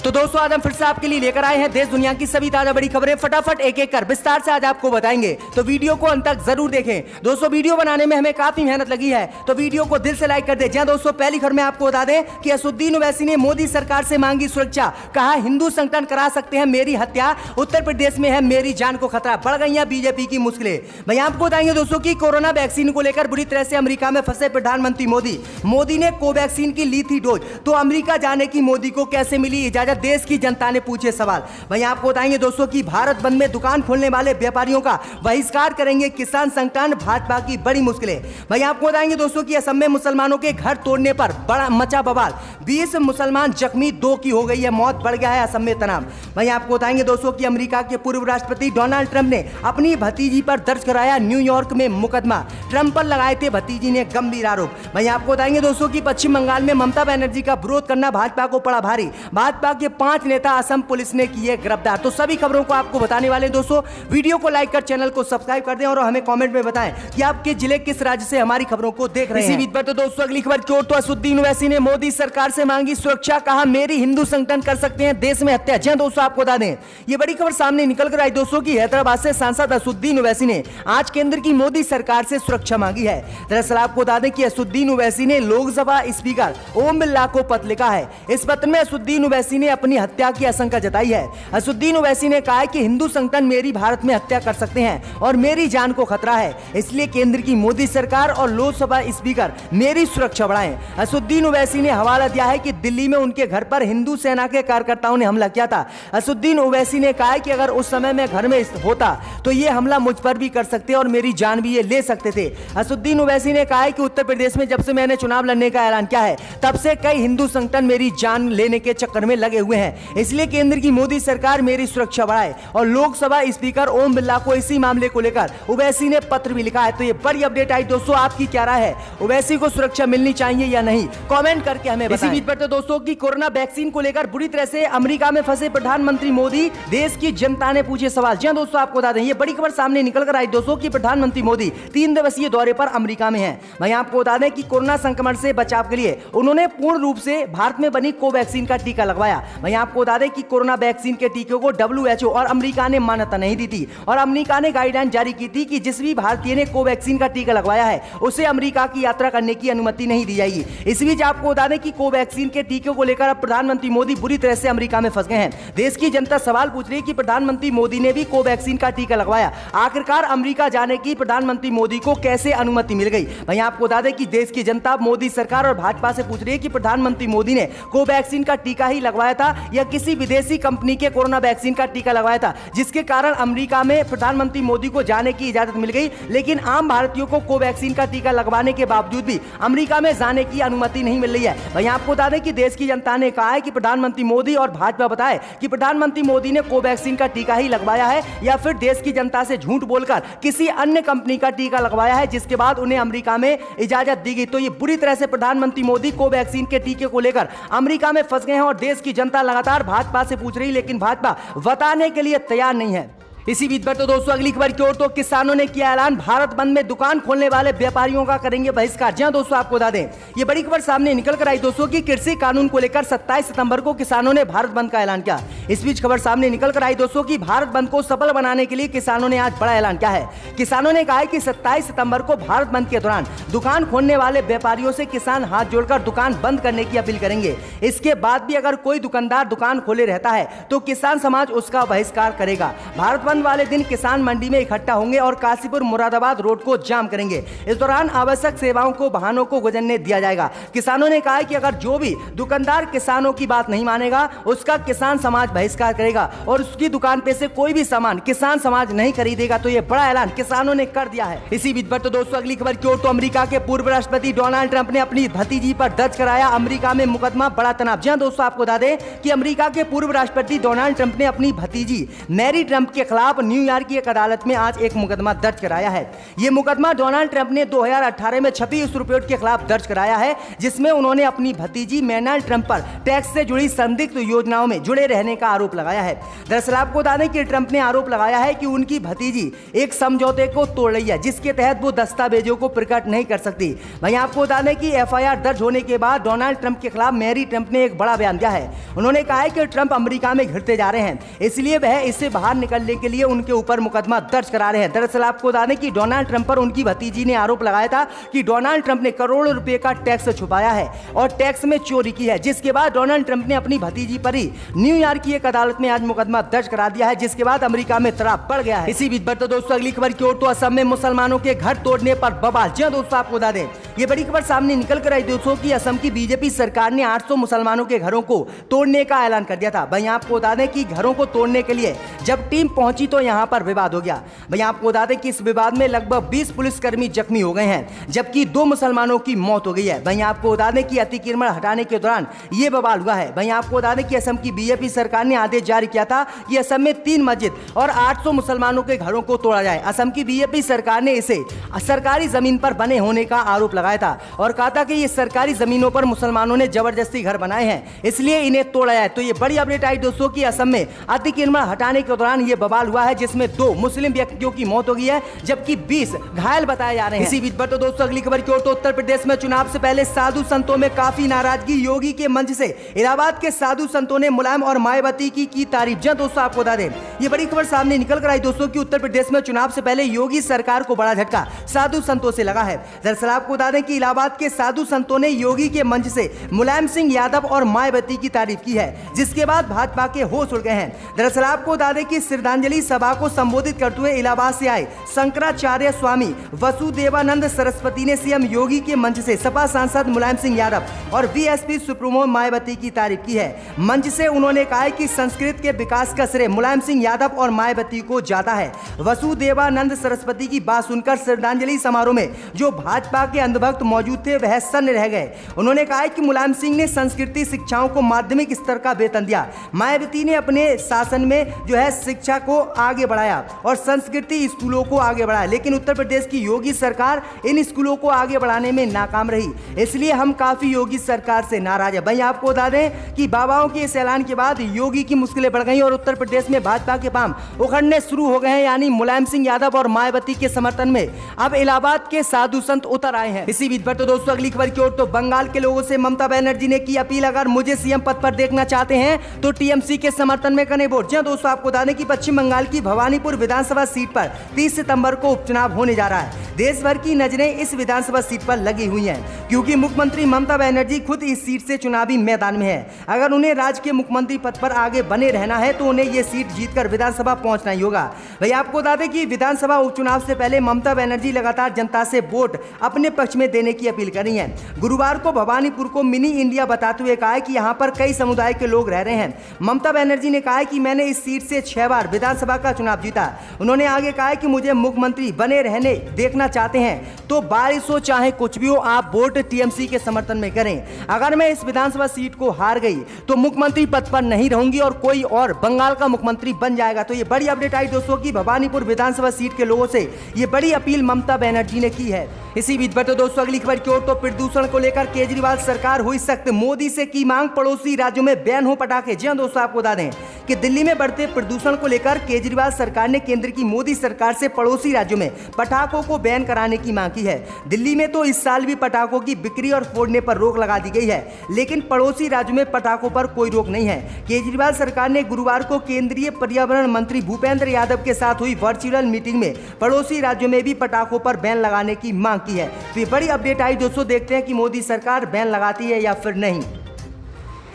तो दोस्तों आज हम फिर से आपके लिए लेकर आए हैं देश दुनिया की सभी ताजा बड़ी खबरें फटाफट एक एक कर विस्तार से आज आपको बताएंगे। तो वीडियो को अंत तक जरूर देखें। दोस्तों वीडियो बनाने में हमें काफी मेहनत लगी है, तो वीडियो को दिल से लाइक कर दें। जहां दोस्तों पहली खबर में आपको बता दें कि असदुद्दीन ओवैसी ने मोदी सरकार से मांगी सुरक्षा, कहा हिंदू संगठन करा सकते हैं मेरी हत्या, उत्तर प्रदेश में है मेरी जान को खतरा, बढ़ गई बीजेपी की मुश्किलें। भाई आपको बताएंगे दोस्तों की कोरोना वैक्सीन को लेकर बुरी तरह से अमेरिका में फंसे प्रधानमंत्री मोदी ने कोवैक्सीन की ली थी डोज, तो अमेरिका जाने की मोदी को कैसे मिली इजाजत, देश की जनता ने पूछे सवाल। वहीं आपको बताएंगे दोस्तों कि भारत बंद में दुकान खोलने वाले व्यापारियों का बहिष्कार करेंगे किसान संगठन, भाजपा की बड़ी मुश्किलें। वहीं आपको बताएंगे दोस्तों कि असम में मुसलमानों के घर तोड़ने पर बड़ा मचा बवाल, 20 मुसलमान जख्मी, 2 की हो गई है मौत, बढ़ गया है असम में तनाव। वहीं आपको बताएंगे दोस्तों कि अमेरिका के पूर्व राष्ट्रपति डोनाल्ड ट्रंप ने अपनी भतीजी पर दर्ज कराया न्यूयॉर्क में मुकदमा, ट्रंप पर लगाए थे भतीजी ने गंभीर आरोप। वहीं आपको बताएंगे दोस्तों कि पश्चिम बंगाल में ममता बनर्जी का विरोध करना भाजपा को पड़ा भारी, भाजपा के 5 नेता असम पुलिस ने किए गिरफ्तार। तो सभी खबरों को आपको बताने वाले दोस्तों, वीडियो को लाइक कर चैनल को सब्सक्राइब कर दें और हमें कमेंट में बताएं कि आपके जिले किस राज्य से हमारी खबरों को देख रहे हैं। इसी बीच पर तो दोस्तों अगली खबर की ओर, तो असदुद्दीन ओवैसी ने मोदी सरकार से मांगी सुरक्षा, कहा मेरी हिंदू संगठन कर सकते हैं देश में हत्या। जी दोस्तों आपको बता दें ये बड़ी खबर सामने निकल कर आई दोस्तों की हैदराबाद से सांसद असदुद्दीन ओवैसी ने आज केंद्र की मोदी सरकार से सुरक्षा मांगी है। दरअसल आपको बता दें कि असदुद्दीन ओवैसी ने लोकसभा स्पीकर ओम बिरला को पत्र लिखा है। इस पत्र में असदुद्दीन ओवैसी ने अपनी हत्या की आशंका जताई है। असदुद्दीन ओवैसी ने कहा है कि हिंदू संगठन मेरी भारत में हत्या कर सकते हैं और मेरी जान को खतरा है, इसलिए केंद्र की मोदी सरकार और लोकसभा स्पीकर मेरी सुरक्षा बढ़ाएं। असदुद्दीन ओवैसी ने हवाला दिया है कि दिल्ली में उनके घर पर हिंदू सेना के कार्यकर्ताओं ने हमला किया था। असदुद्दीन ओवैसी ने कहा है कि अगर उस समय मैं घर में होता तो ये हमला मुझ पर भी कर सकते और मेरी जान भी ये ले सकते थे। असदुद्दीन ओवैसी ने कहा है कि उत्तर प्रदेश में जब से मैंने चुनाव लड़ने का ऐलान किया है तब से कई हिंदू संगठन मेरी जान लेने के चक्कर में लगे हुए हैं, इसलिए केंद्र की मोदी सरकार मेरी सुरक्षा बढ़ाए। और लोकसभा स्पीकर ओम बिरला को इसी मामले को लेकर ओवैसी ने पत्र भी लिखा है। तो ये बड़ी अपडेट आई दोस्तों, आपकी क्या राय है, ओवैसी को सुरक्षा मिलनी चाहिए या नहीं, कमेंट करके हमें बताएं। इसी बीच पर तो दोस्तों की कोरोना वैक्सीन को लेकर बुरी तरह से अमेरिका में फंसे प्रधानमंत्री मोदी, देश की जनता ने पूछे सवाल। जी दोस्तों आपको बता दें ये बड़ी खबर सामने निकल कर आई दोस्तों की प्रधानमंत्री मोदी 3 दिवसीय दौरे पर अमेरिका में हैं। वहीं आपको बता दें कि कोरोना संक्रमण से बचाव के लिए उन्होंने पूर्ण रूप से भारत में बनी कोवैक्सीन का टीका लगवाया। वहीं आपको बता दें कि कोरोना वैक्सीन के टीके को WHO और अमेरिका ने मान्यता नहीं दी थी और अमेरिका ने गाइडलाइन जारी की थी कि जिस भी भारतीय ने कोवैक्सीन का टीका लगवाया है उसे अमेरिका की यात्रा करने की अनुमति नहीं दी जाएगी। इस बीच आपको बता दें कि कोवैक्सीन के टीके को लेकर अब प्रधानमंत्री मोदी बुरी तरह से अमेरिका में फंस गए हैं। देश की जनता सवाल पूछ रही है कि प्रधानमंत्री मोदी ने भी कोवैक्सीन का टीका लगवाया, आखिरकार अमेरिका जाने की प्रधानमंत्री मोदी को कैसे अनुमति मिल गई। वहीं आपको बता दें कि देश की जनता मोदी सरकार और भाजपा से पूछ रही है कि प्रधानमंत्री मोदी ने कोवैक्सीन का टीका ही लगवाया था या किसी विदेशी कंपनी के कोरोना वैक्सीन का टीका लगवाया था, जिसके कारण अमेरिका में प्रधानमंत्री मोदी को जाने की इजाजत मिल गई, लेकिन आम भारतीयों को कोवैक्सीन का टीका लगवाने के बावजूद भी अमेरिका में जाने की अनुमति नहीं मिल रही है। वहीं आपको बता दें कि देश की जनता ने कहा है कि प्रधानमंत्री मोदी और भाजपा बताए कि प्रधानमंत्री मोदी ने कोवैक्सीन का टीका ही लगवाया है या फिर देश की जनता से झूठ बोलकर किसी अन्य कंपनी का टीका लगवाया है, जिसके बाद उन्हें अमेरिका में इजाजत दी गई। तो ये बुरी तरह से प्रधानमंत्री मोदी कोवैक्सीन के टीके को लेकर अमेरिका में फंस गए हैं और देश की जनता लगातार भाजपा से पूछ रही, लेकिन भाजपा बताने के लिए तैयार नहीं है। इसी बीच पर तो दोस्तों अगली खबर की ओर, तो किसानों ने किया ऐलान, भारत बंद में दुकान खोलने वाले व्यापारियों का करेंगे बहिष्कार। जी दोस्तों आपको बता दें ये बड़ी खबर सामने निकल कर आई दोस्तों की कृषि कानून को लेकर 27 सितंबर को किसानों ने भारत बंद का ऐलान किया। इस बीच खबर सामने निकल कर आई दोस्तों की भारत बंद को सफल बनाने के लिए किसानों ने आज बड़ा ऐलान किया है। किसानों ने कहा है कि 27 सितंबर को भारत बंद के दौरान दुकान खोलने वाले व्यापारियों से किसान हाथ जोड़कर दुकान बंद करने की अपील करेंगे। इसके बाद भी अगर कोई दुकानदार दुकान खोले रहता है तो किसान समाज उसका बहिष्कार करेगा। भारत बंद वाले दिन किसान मंडी में इकट्ठा होंगे और काशीपुर मुरादाबाद रोड को जाम करेंगे। इस दौरान आवश्यक सेवाओं को वाहनों को गुजरने दिया जाएगा। किसानों ने कहा है कि अगर जो भी दुकानदार किसानों की बात नहीं मानेगा उसका किसान समाज बहिष्कार करेगा और उसकी दुकान पे से कोई भी सामान किसान समाज नहीं खरीदेगा। तो ये बड़ा ऐलान किसानों ने कर दिया है। इसी बीच पर तो दोस्तों अगली खबर की ओर, तो अमेरिका के पूर्व राष्ट्रपति डोनाल्ड ट्रंप ने अपनी भतीजी पर दर्ज कराया अमेरिका में मुकदमा, बड़ा तनाव। जी दोस्तों आपको बता दें कि अमेरिका के पूर्व राष्ट्रपति डोनाल्ड ट्रंप ने अपनी भतीजी मैरी ट्रंप के खिलाफ खिलाफ न्यूयॉर्क की एक अदालत में आज एक मुकदमा दर्ज कराया है। ये मुकदमा डोनाल्ड ट्रंप ने 2018 में छपी उस रिपोर्ट के खिलाफ दर्ज कराया है जिसमें उन्होंने अपनी भतीजी मेलानिया ट्रंप पर टैक्स से जुड़ी संदिग्ध योजनाओं में जुड़े रहने का आरोप लगाया है। दरअसल आपको बता दें कि ट्रंप ने आरोप लगाया है कि उनकी भतीजी एक समझौते को तोड़ रही है जिसके तहत वो दस्तावेजों को प्रकट नहीं कर सकती। वहीं आपको बता दें कि एफआईआर दर्ज होने के बाद डोनाल्ड ट्रंप के खिलाफ मैरी ट्रंप ने एक बड़ा बयान दिया है। उन्होंने कहा है कि ट्रंप अमेरिका में घिरते जा रहे हैं, इसलिए वह इससे बाहर निकलने के लिए उनके ऊपर मुकदमा दर्ज करा रहे हैं। दरअसल आपको बता दें कि डोनाल्ड ट्रंप पर उनकी भतीजी ने आरोप लगाया था कि डोनाल्ड ट्रंप ने करोड़ों रुपए का टैक्स छुपाया है और टैक्स में चोरी की है, जिसके बाद डोनाल्ड ट्रंप ने अपनी भतीजी पर ही न्यूयॉर्क की एक अदालत में आज मुकदमा दर्ज करा दिया है, जिसके बाद अमेरिका में तनाव बढ़ गया है। इसी बीच बढ़ते दोस्तों अगली खबर की ओर, तो असम में मुसलमानों के घर तोड़ने पर बवाल। जी दोस्तों आपको बता दें ये बड़ी खबर सामने निकल कर आई दोस्तों कि असम की बीजेपी सरकार ने 800 मुसलमानों के घरों को तोड़ने का ऐलान कर दिया था। वहीं आपको बता दें कि घरों को तोड़ने के लिए जब टीम पहुंची तो यहां पर विवाद हो गया। वहीं आपको बता दें कि इस विवाद में लगभग 20 पुलिसकर्मी जख्मी हो गए हैं जबकि 2 मुसलमानों की मौत हो गई है। वहीं आपको बता दें कि अतिक्रमण हटाने के दौरान ये बवाल हुआ है। वहीं आपको बता दें कि असम की बीजेपी सरकार ने आदेश जारी किया था कि असम में 3 मस्जिद और 800 मुसलमानों के घरों को तोड़ा जाए। असम की बीजेपी सरकार ने इसे सरकारी जमीन पर बने होने का आरोप लगाया था और कहा था कि ये सरकारी जमीनों पर मुसलमानों ने जबरदस्ती घर बनाए हैं, इसलिए इन्हें तोड़ा जाए। तो ये बड़ी अपडेट आई दोस्तों कि असम में अतिक्रमण हटाने के दौरान ये बवाल हुआ है जिसमें 2 मुस्लिम व्यक्तियों की मौत हो गई है जबकि 20 घायल बताए जा रहे हैं। इसी बीच बढ़ते दोस्तों अगली खबर की ओर, तो उत्तर प्रदेश में चुनाव से पहले साधु संतों में काफी नाराजगी। योगी के मंच से इलाहाबाद के साधु संतों ने मुलायम और मायावती की तारीफ। जी दोस्तों आपको बता दें ये बड़ी खबर सामने निकल कर आई दोस्तों कि उत्तर प्रदेश में चुनाव से पहले योगी सरकार को बड़ा झटका साधु संतों से लगा है। दरअसल आपको बता दें कि इलाहाबाद के साधु संतों ने योगी के मंच से मुलायम सिंह यादव और मायावती की तारीफ की है, जिसके बाद भाजपा के होश उड़ गए हैं। दरअसल आपको बता दें कि श्रद्धांजलि सभा को संबोधित करते हुए इलाहाबाद से आए शंकराचार्य स्वामी वसुदेवानंद सरस्वती ने सीएम योगी के मंच से सपा सांसद मुलायम सिंह यादव और बीएसपी सुप्रीमो मायावती की तारीफ की है। मंच से उन्होंने कहा कि संस्कृत के विकास का श्रेय मुलायम सिंह यादव और मायावती को जाता है। वसुदेवानंद सरस्वती की बात सुनकर श्रद्धांजलि समारोह में जो भाजपा के अंधभक्त मौजूद थे वह सन्न रह गए। उन्होंने कहा कि मुलायम सिंह ने संस्कृति शिक्षाओं को माध्यमिक स्तर का वेतन दिया, मायावती ने अपने शासन में जो है शिक्षा को आगे बढ़ाया और संस्कृति स्कूलों को आगे बढ़ाया, लेकिन उत्तर प्रदेश की योगी सरकार इन स्कूलों को आगे बढ़ाने में नाकाम रही, इसलिए हम काफी योगी सरकार से नाराज है। भाई आपको बता दें कि बाबाओं के इस ऐलान के बाद योगी की मुश्किलें बढ़ गई और उत्तर प्रदेश में भाजपा के पांव उखड़ने शुरू हो गए हैं, यानी मुलायम सिंह यादव और मायावती के समर्थन में अब इलाहाबाद के साधु संत उतर आए हैं। इसी बीच पर तो दोस्तों अगली खबर की ओर, तो बंगाल के लोगों से ममता बनर्जी ने की अपील, अगर मुझे सीएम पद पर देखना चाहते हैं तो टीएमसी के समर्थन में करें वोट। जी दोस्तों आपको बता दें कि पश्चिम बंगाल की भवानीपुर विधानसभा सीट पर 30 सितंबर को उपचुनाव होने जा रहा है। देश भर की नजरें इस विधानसभा सीट पर लगी हुई हैं क्योंकि मुख्यमंत्री ममता बनर्जी खुद इस सीट से चुनावी मैदान में है। अगर उन्हें राज्य के मुख्यमंत्री पद पर आगे बने रहना है तो उन्हें ये सीट जीतकर विधानसभा पहुंचना ही होगा। भाई आपको बता दें कि विधानसभा उपचुनाव से पहले ममता बनर्जी लगातार जनता से वोट अपने पक्ष में देने की अपील कर रही हैं। गुरुवार को भवानीपुर को मिनी इंडिया बताते हुए कहा है कि यहाँ पर कई समुदाय के लोग रह रहे हैं। ममता बनर्जी ने कहा है कि मैंने इस सीट से 6 बार विधानसभा का चुनाव जीता। उन्होंने आगे कहा है कि मुझे मुख्यमंत्री बने रहने देखना चाहते हैं तो बारिश हो चाहे कुछ भी हो, आप वोट टीएमसी के समर्थन में करें। अगर मैं इस विधानसभा सीट को हार गई तो मुख्यमंत्री पद पर नहीं रहूंगी और कोई और बंगाल का मुख्यमंत्री बन जाएगा। तो ये बड़ी अपडेट आई दोस्तों की भवानीपुर विधानसभा सीट के लोगों से ये बड़ी अपील ममता बनर्जी ने की है। इसी बीच बढ़ते दोस्तों अगली खबर की ओर, तो प्रदूषण को लेकर केजरीवाल सरकार हुई सख्त, मोदी से की मांग पड़ोसी राज्यों में बैन हो पटाखे। जी दोस्तों आपको बता दें कि दिल्ली में बढ़ते प्रदूषण को लेकर केजरीवाल सरकार ने केंद्र की मोदी सरकार से पड़ोसी राज्यों में पटाखों को बैन कराने की मांग की है। दिल्ली में तो इस साल भी पटाखों की बिक्री और फोड़ने पर रोक लगा दी गई है, लेकिन पड़ोसी राज्यों में पटाखों पर कोई रोक नहीं है। केजरीवाल सरकार ने गुरुवार को केंद्रीय पर्यावरण मंत्री भूपेंद्र यादव के साथ हुई वर्चुअल मीटिंग में पड़ोसी राज्यों में भी पटाखों पर बैन लगाने की मांग की है। तो ये बड़ी अपडेट आई दोस्तों, देखते हैं कि मोदी सरकार बैन लगाती है या फिर नहीं।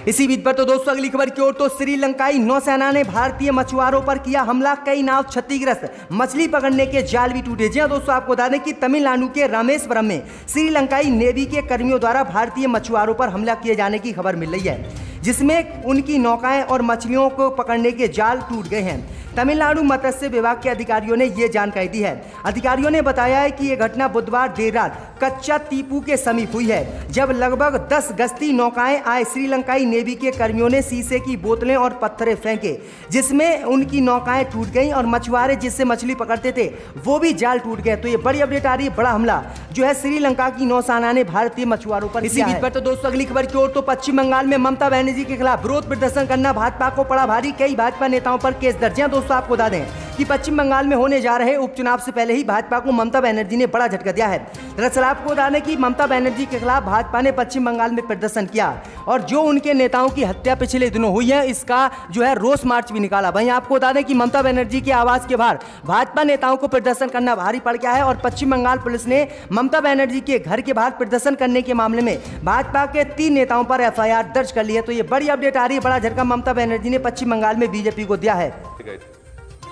इसी बीच पर तो दोस्तों अगली खबर की ओर, तो श्रीलंकाई नौसेना ने भारतीय मछुआरों पर किया हमला, कई नाव क्षतिग्रस्त, मछली पकड़ने के जाल भी टूटे। जी हाँ दोस्तों आपको बता दें कि तमिलनाडु के रामेश्वरम में श्रीलंकाई नेवी के कर्मियों द्वारा भारतीय मछुआरों पर हमला किए जाने की खबर मिल रही है। जिसमें उनकी नौकाएं और मछलियों को पकड़ने के जाल टूट गए हैं। तमिलनाडु मत्स्य विभाग के अधिकारियों ने ये जानकारी दी है। अधिकारियों ने बताया है कि यह घटना बुधवार देर रात कच्चा टीपू के समीप हुई है, जब लगभग 10 गश्ती नौकाएं आए श्रीलंकाई नेवी के कर्मियों ने शीशे की बोतलें और पत्थरे फेंके, जिसमें उनकी नौकाएं टूट गईं और मछुआरे जिससे मछली पकड़ते थे वो भी जाल टूट गए। तो ये बड़ी अपडेट आ रही है, बड़ा हमला जो है श्रीलंका की नौसेना ने भारतीय मछुआरों पर किया है। इसी बीच पर तो दोस्तों अगली खबर की ओर, तो पश्चिम बंगाल में ममता बनर्जी के खिलाफ विरोध प्रदर्शन करना भाजपा को पड़ा भारी, कई भाजपा नेताओं पर केस दर्ज है। दोस्तों आपको बता दें कि पश्चिम बंगाल में होने जा रहे उपचुनाव से पहले ही भाजपा को ममता बनर्जी ने बड़ा झटका दिया है। दरअसल आपको बता दें कि ममता बनर्जी के खिलाफ भाजपा ने पश्चिम बंगाल में प्रदर्शन किया और जो उनके नेताओं की हत्या पिछले दिनों हुई है, इसका जो है रोष मार्च भी निकाला। वहीं आपको बता दें कि ममता बनर्जी के आवास के बाहर भाजपा नेताओं को प्रदर्शन करना भारी पड़ गया है और पश्चिम बंगाल पुलिस ने ममता बनर्जी के घर के बाहर प्रदर्शन करने के मामले में भाजपा के 3 नेताओं पर FIR दर्ज कर ली है। तो ये बड़ी अपडेट आ रही है, बड़ा झटका ममता बनर्जी ने पश्चिम बंगाल में बीजेपी को दिया है।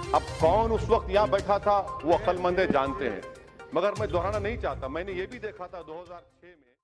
अब कौन उस वक्त यहाँ बैठा था वो अक्लमंद जानते हैं, मगर मैं दोहराना नहीं चाहता। मैंने ये भी देखा था 2006 में।